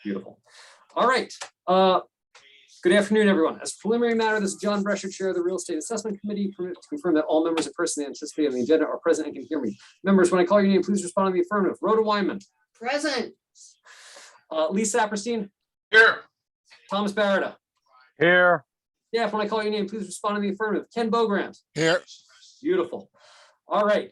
Beautiful. All right. Good afternoon, everyone. As a preliminary matter, this is John Brescher, Chair of the Real Estate Assessment Committee. Permit to confirm that all members of person anticipated on the agenda are present and can hear me. Members, when I call your name, please respond in the affirmative. Rhoda Weinman. Present. Lee Saperstein. Here. Thomas Barretta. Here. Yeah, when I call your name, please respond in the affirmative. Ken Bogrant. Here. Beautiful. All right.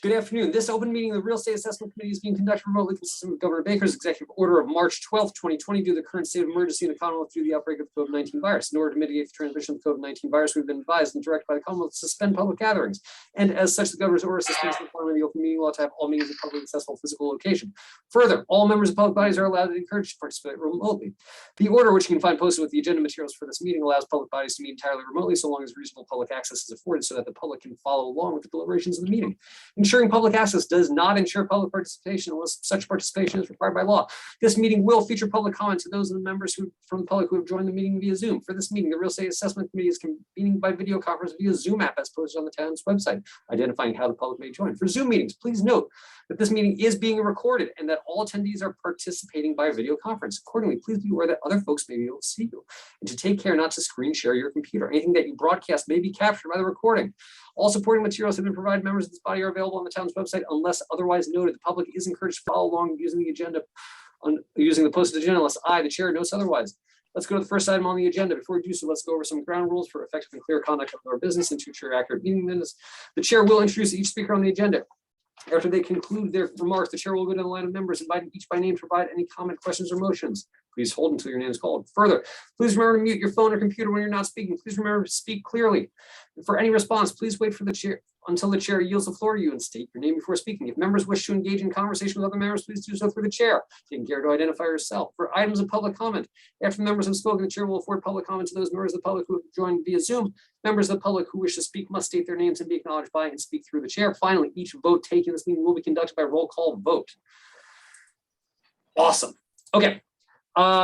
Good afternoon. This open meeting of the Real Estate Assessment Committee is being conducted remotely consistent with Governor Baker's executive order of March 12th, 2020, due to the current state of emergency in the Commonwealth due to the outbreak of the COVID-19 virus. In order to mitigate the transmission of the COVID-19 virus, we've been advised and directed by the Commonwealth to suspend public gatherings. And as such, the governor's order suspends the requirement of the open meeting law to have all meetings in public accessible physical location. Further, all members of public bodies are allowed and encouraged to participate remotely. The order, which you can find posted with the agenda materials for this meeting, allows public bodies to meet entirely remotely so long as reasonable public access is afforded so that the public can follow along with the deliberations of the meeting. Ensuring public access does not ensure public participation unless such participation is required by law. This meeting will feature public comment to those of the members from the public who have joined the meeting via Zoom. For this meeting, the Real Estate Assessment Committee is convening by video conference via Zoom app as posted on the town's website, identifying how the public may join. For Zoom meetings, please note that this meeting is being recorded and that all attendees are participating by video conference. Accordingly, please be aware that other folks may be able to see you and to take care not to screen share your computer. Anything that you broadcast may be captured by the recording. All supporting materials have been provided. Members of this body are available on the town's website unless otherwise noted. The public is encouraged to follow along using the agenda, using the posted agenda unless I, the chair, notes otherwise. Let's go to the first item on the agenda. Before we do so, let's go over some ground rules for effective and clear conduct of our business and to ensure accurate meeting minutes. The chair will introduce each speaker on the agenda. After they conclude their remarks, the chair will go down the line of members, inviting each by name to provide any comment, questions, or motions. Please hold until your name is called. Further, please remember to mute your phone or computer when you're not speaking. Please remember to speak clearly. And for any response, please wait for the chair until the chair yields the floor to you and state your name before speaking. If members wish to engage in conversation with other members, please do so through the chair. Taking care to identify yourself. For items of public comment, after members have spoken, the chair will afford public comment to those members of the public who have joined via Zoom. Members of the public who wish to speak must state their names and be acknowledged by and speak through the chair. Finally, each vote taken in this meeting will be conducted by roll call vote. Awesome. Okay.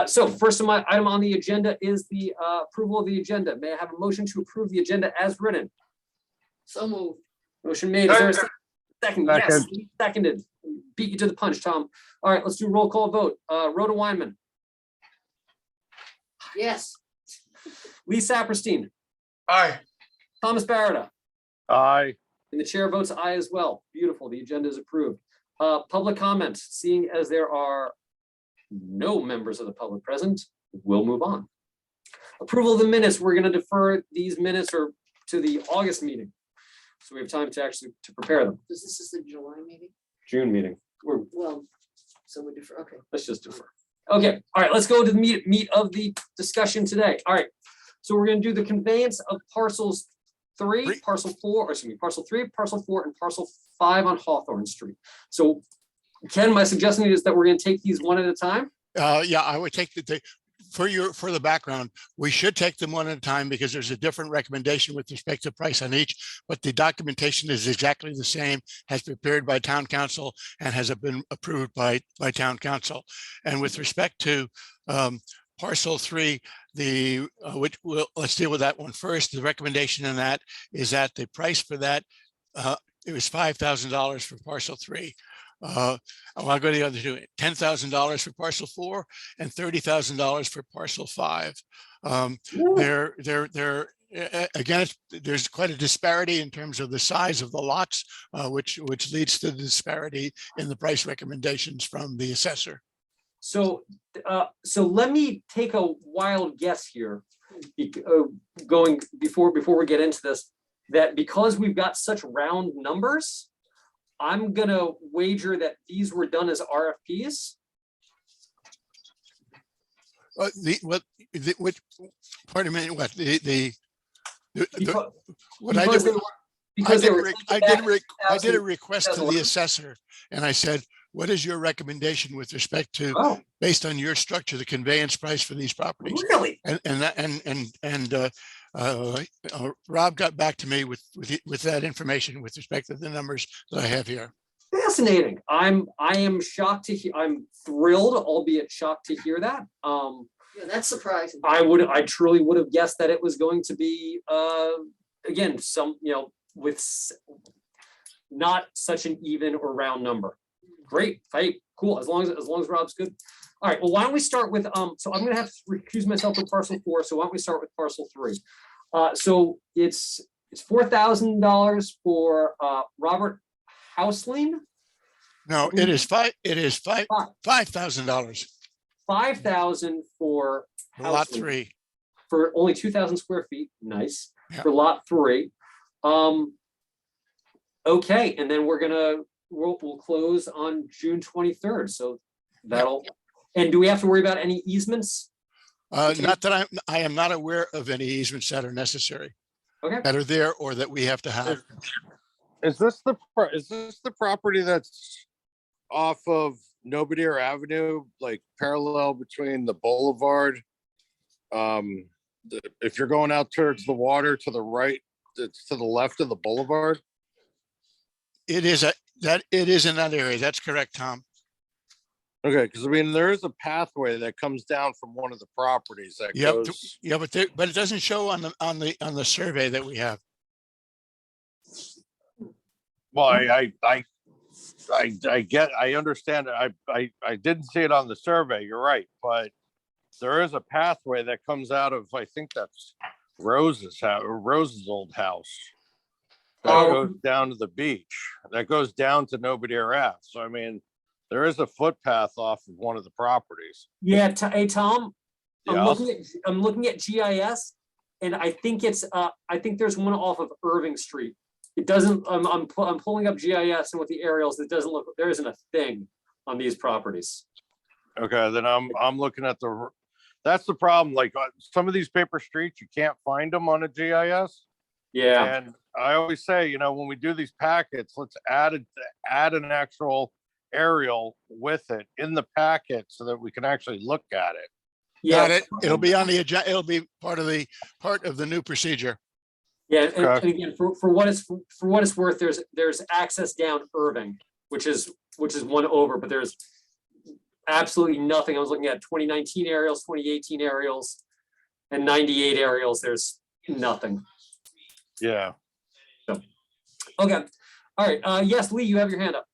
So first item on the agenda is the approval of the agenda. May I have a motion to approve the agenda as written? So moved. Motion made. Is there a second? Yes, seconded. Beat you to the punch, Tom. All right, let's do roll call vote. Rhoda Weinman. Yes. Lee Saperstein. Aye. Thomas Barretta. Aye. And the chair votes aye as well. Beautiful. The agenda is approved. Public comment. Seeing as there are no members of the public present, we'll move on. Approval of the minutes. We're going to defer these minutes or to the August meeting. So we have time to actually prepare them. This is the July meeting? June meeting. Well, so we defer, okay. Let's just defer. Okay, all right, let's go to the meat of the discussion today. All right, so we're gonna do the conveyance of parcels parcel 4, parcel 3, parcel 4, and parcel 5 on Hawthorne Street. So Ken, my suggestion is that we're gonna take these one at a time. Yeah, I would take for the background, we should take them one at a time because there's a different recommendation with respect to price on each, but the documentation is exactly the same, has been prepared by town council and has been approved by town council. And with respect to parcel 3, let's deal with that one first. The recommendation in that is that the price for that, it was $5,000 for parcel 3. I'll go to the other two, $10,000 for parcel 4 and $30,000 for parcel 5. Again, there's quite a disparity in terms of the size of the lots, which leads to the disparity in the price recommendations from the assessor. So let me take a wild guess here, going before we get into this, that because we've got such round numbers, I'm gonna wager that these were done as RFPs. Pardon me, what I did a request to the assessor and I said, what is your recommendation with respect to, based on your structure, the conveyance price for these properties? Really? Rob got back to me with that information with respect to the numbers that I have here. Fascinating. I am shocked to hear. I'm thrilled, albeit shocked to hear that. Yeah, that's surprising. I truly would have guessed that it was going to be again with not such an even or round number. Great. Cool, as long as Rob's good. All right, well, why don't we start with, so I'm gonna have to recuse myself from parcel 4, so why don't we start with parcel 3? So it's $4,000 for Robert Hausling, No, it is Five. $5,000 $5,000 for for lot Hausling, 3. for only 2,000 square feet, nice, Yeah. for lot 3. Okay, and then we'll close on June 23rd, so that'll, and do we have to worry about any easements? Okay. Not that I am not aware of any easements that are necessary, Okay, that are there or that we have to have. Is this the property that's off of Nobodere Avenue, like parallel between the boulevard? If you're going out towards the water to the right, it's to the left of the boulevard. It is in that area. That's correct, Tom. Okay, because I mean, there is a pathway that comes down from one of the properties that Yep, goes. yeah, but it doesn't show on the survey that we have. Well, I understand. I didn't see it on the survey. You're right, but there is a pathway that comes out of, I think that's Rose's house, or Rose's old house. That Oh. goes down to the beach. That goes down to Nobodere Ave. So I mean, there is a footpath off of one of the properties. yeah, hey, Tom, Yeah, I'm looking at GIS, and I think I think there's one off of Irving Street. It doesn't, I'm pulling up GIS and with the aerials, it doesn't look, there isn't a thing on these properties. okay, then I'm looking at that's the problem. Like some of these paper streets, you can't find them on a GIS. Yeah, And I always say, you know, when we do these packets, let's add an actual aerial with it in the packet so that we can actually look at it. yeah. Got it. It'll be on the agenda. It'll be part of the new procedure. Yeah, and Okay. again, for what it's worth, there's access down Irving, which is one over, but there's absolutely nothing. I was looking at 2019 aerials, 2018 aerials, and 98 aerials. There's nothing. Yeah. Okay, all right. Yes, Lee, you have your hand up.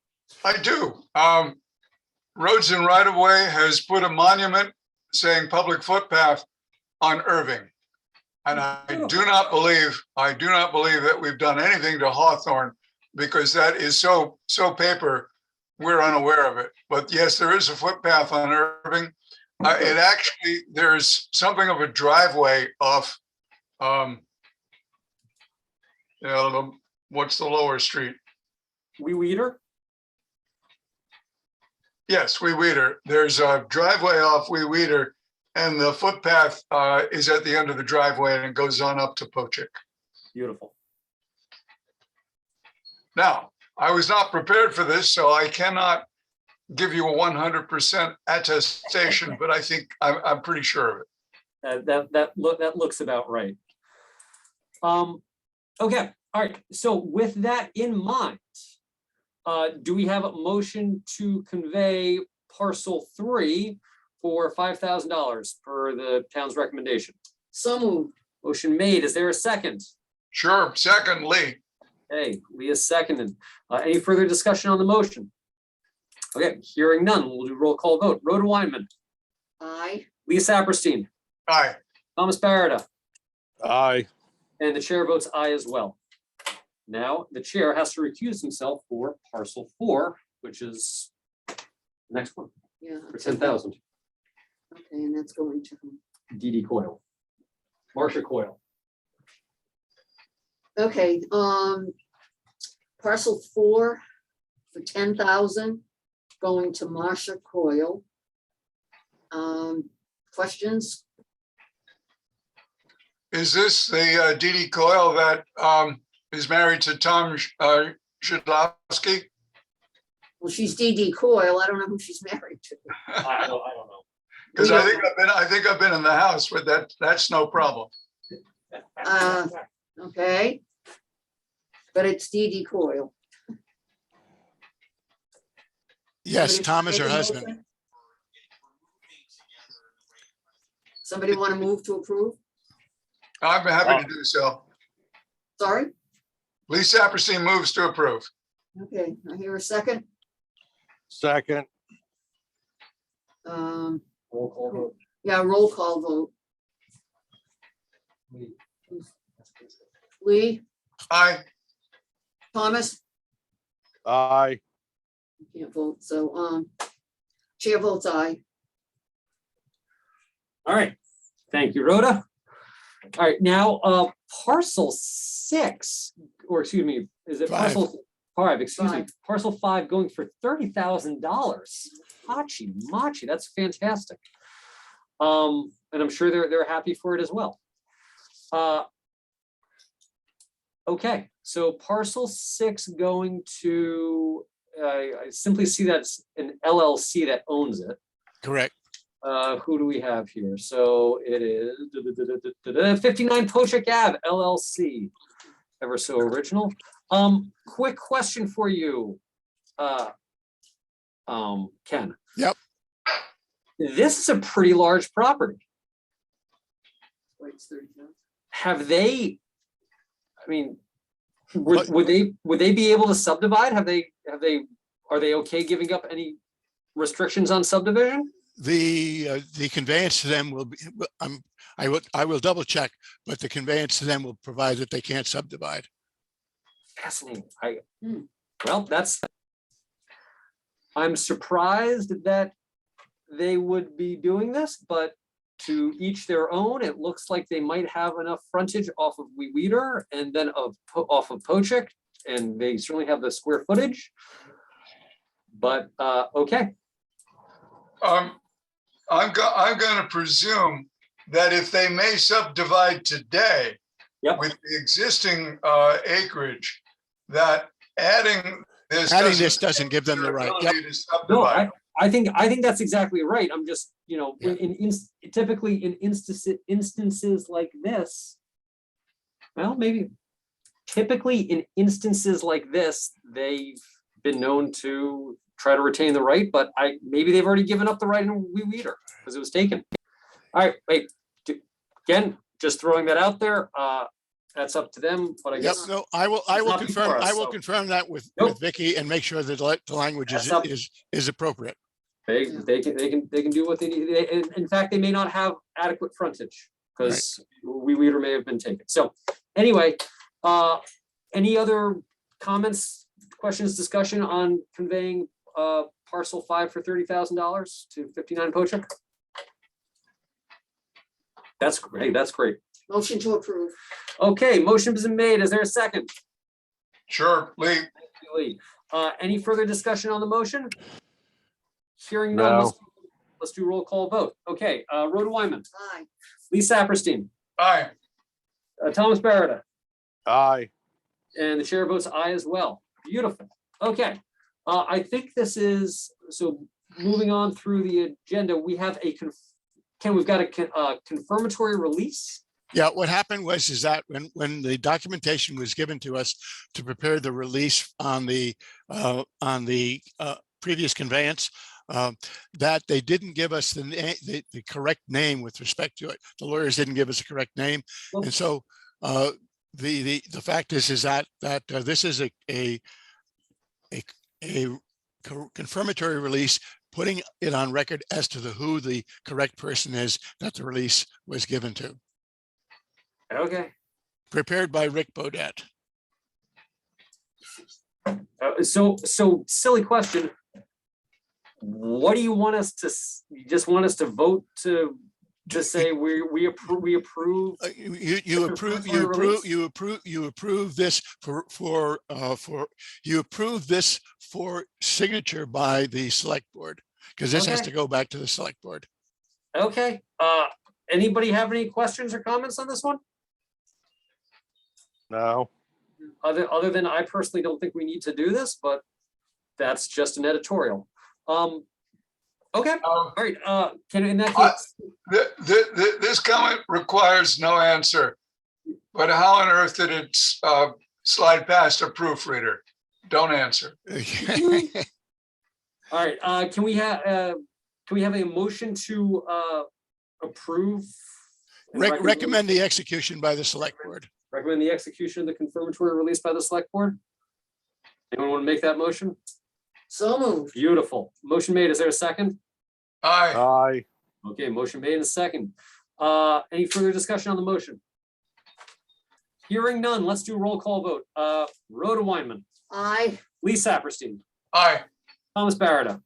I do. Roads and Right of Way has put a monument saying public footpath on Irving. And I do not believe that we've done anything to Hawthorne because that is so paper, we're unaware of it. But yes, there is a footpath on Irving. It actually, there's something of a driveway off, what's the lower street? Wee Weeder? Yes, Wee Weeder. There's a driveway off Wee Weeder, and the footpath is at the end of the driveway and it goes on up to Pochick. Beautiful. Now, I was not prepared for this, so I cannot give you a 100% attestation, but I think I'm pretty sure of it. That looks about right. Okay, all right. So with that in mind, do we have a motion to convey parcel 3 for $5,000 per the town's recommendation? So moved. Motion made. Is there a second? Sure. Second, Lee. Hey, Leah seconded. Any further discussion on the motion? Okay, hearing none, we'll do roll call vote. Rhoda Weinman, Aye. Leah Saperstein, Aye. Thomas Barretta, Aye. and the chair votes aye as well. Now, the chair has to recuse himself for parcel 4, which is the next one, Yeah. for 10,000. Okay, and that's going to, DD Coyle. Marcia Coyle. okay, parcel 4 for 10,000, going to Marsha Coyle. Questions? Is this the Dee Coyle that is married to Tom Shadlowski? Well, she's DD Coyle. I don't know who she's married to. I don't know. Because I think I've been in the house, but that's no problem. Okay. But it's DD Coyle. Yes, Somebody Tom is her make a husband. motion? Somebody want to move to approve? I'm happy to do so. Sorry? Lee Saperstein moves to approve. Okay, I hear a second. Second. Roll call vote. Yeah, roll call vote. Lee, Aye. Thomas, Aye. you can't vote, so, chair votes aye. All right, thank you, Rhoda. All right, now, parcel 6, or excuse me, is it Five. parcel 5, excuse me, Five. parcel 5 going for $30,000. Hachi machi, that's fantastic. And I'm sure they're happy for it as well. Okay, so parcel 6 going to, I simply see that's an LLC that owns it. Correct. Who do we have here? So it is 59 Poshik Ave LLC. Ever so original. Quick question for you, Ken. Yep. This is a pretty large property. Wait, it's 30,000. Have they, I mean, What- would they be able to subdivide? Are they okay giving up any restrictions on subdivision? The conveyance to them will be, I will double check, but the conveyance to them will provide that they can't subdivide. Fascinating. Hmm. Well, I'm surprised that they would be doing this, but to each their own. It looks like they might have enough frontage off of Wee Weeder and then off of Pochik, and they certainly have the square footage. But, okay, I'm gonna presume that if they may subdivide today Yep. with the existing acreage, that adding this. Adding this doesn't give them the right. Yep. ability to no, subdivide. I think that's exactly right. I'm just, typically in instances like this, well, maybe typically in instances like this, they've been known to try to retain the right, but maybe they've already given up the right in Wee Weeder because it was taken. All right, wait, again, just throwing that out there. That's up to them, but I Yep, guess. no, I will not confirm, before us, I will so- confirm that with Nope. Vicky and make sure that the language That's up- is appropriate. They can do what they need. In fact, they may not have adequate frontage because Wee Weeder may have been taken. So anyway, any other comments, questions, discussion on conveying parcel 5 for $30,000 to 59 Pochik? That's great. That's great. Motion to approve. Okay, motion has been made. Is there a second? Sure, Lee. Lee. Any further discussion on the motion? Hearing none, No. let's do roll call vote. Okay, Rhoda Wyman, Aye. Lee Saperstein, Aye. Thomas Barretta, Aye. and the chair votes aye as well. Beautiful. Okay, I think this is, so moving on through the agenda, we have we've got a confirmatory release. Yeah, what happened is that when the documentation was given to us to prepare the release on the previous conveyance, that they didn't give us the correct name with respect to it. The lawyers didn't give us a correct name. And so the fact is that this is a confirmatory release, putting it on record as to who the correct person is that the release was given to. Okay, Prepared by Rick Bodett. so silly question. What do you want us to, you just want us to vote to say we approve? You approve this for signature by the select board, because this has Okay. to go back to the select board. Okay, anybody have any questions or comments on this one? No. Other than I personally don't think we need to do this, but that's just an editorial. Okay, all right, in that case, This comment requires no answer. But how on earth did it slide past a proofreader? Don't answer. all right, can we have a motion to approve? and Recommend the execution by the select board. Recommend the execution of the confirmatory release by the select board? Anyone want to make that motion? So moved. Beautiful. Motion made. Is there a second? Aye. Aye. Okay, motion made in a second. Any further discussion on the motion? Hearing none, let's do a roll call vote. Rhoda Weinman, Aye. Lee Saperstein, Aye. Thomas Barrett,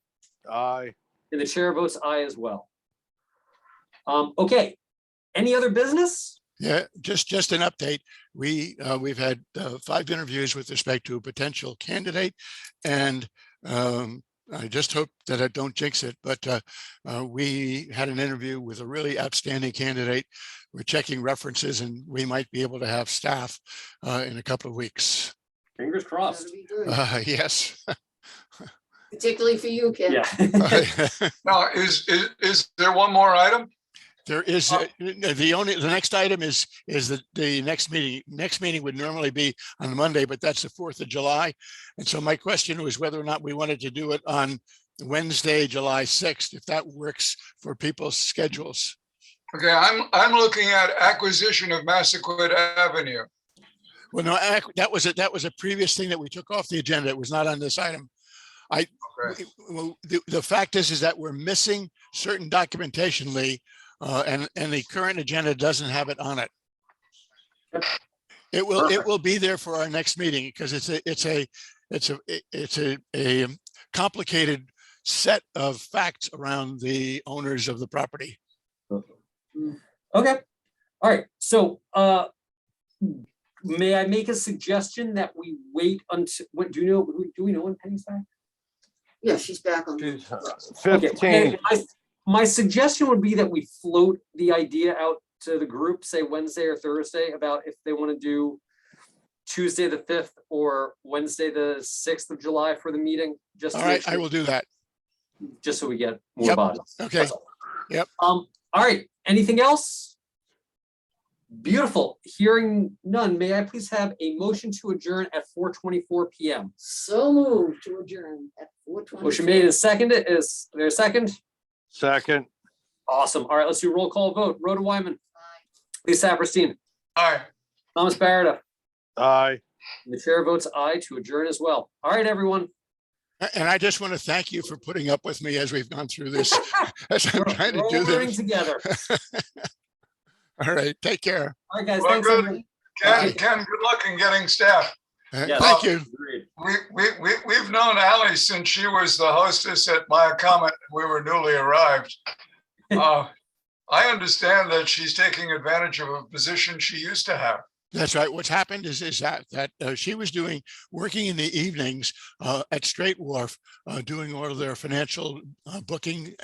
Aye. and the chair votes aye as well. Okay, any other business? Yeah, just an update. We've had 5 interviews with respect to a potential candidate, and I just hope that I don't jinx it, but we had an interview with a really outstanding candidate. We're checking references, and we might be able to have staff in a couple of weeks. Fingers crossed. That'd be good. Yes. Particularly for you, Ken. Yeah. Now, is there one more item? There is, the next item is the next meeting. Next meeting would normally be on Monday, but that's the 4th of July. And so my question was whether or not we wanted to do it on Wednesday, July 6th, if that works for people's schedules. Okay, I'm looking at acquisition of Massaquoi Avenue. Well, no, that was a previous thing that we took off the agenda. It was not on this item. Okay. Well, the fact is that we're missing certain documentation, Lee, and the current agenda doesn't have it on it. It will be there for our next meeting because it's a complicated set of facts around the owners of the property. Okay, all right, so may I make a suggestion that we wait until, what, do we know when Penny's back? Yeah, she's back on. Okay, 15. my suggestion would be that we float the idea out to the group, say Wednesday or Thursday, about if they want to do Tuesday the 5th or Wednesday the 6th of July for the meeting. Just All to right, make I sure- will do that. just so we get more Yep, bodies. okay. That's all. Yep. All right, anything else? Beautiful. Hearing none, may I please have a motion to adjourn at 4:24 PM? So moved to adjourn at 4:20. Motion made and seconded. Is there a second? Second. Awesome. All right, let's do a roll call vote. Rhoda Wyman, Lee Saperstein, Aye. Thomas Barrett, Aye. and the chair votes aye to adjourn as well. All right, everyone. And I just want to thank you for putting up with me as we've gone through this, as I'm trying to We're do all learning this. together. All right, take care. All right, guys, Well, thanks. good. everyone. Ken, good luck in getting staff. Yes. Thank you. Agreed. We've known Ally since she was the hostess at Maya Comet. We were newly arrived. I understand that she's taking advantage of a position she used to have. That's right. What's happened is that she was working in the evenings at Straight Wharf, doing all of their financial booking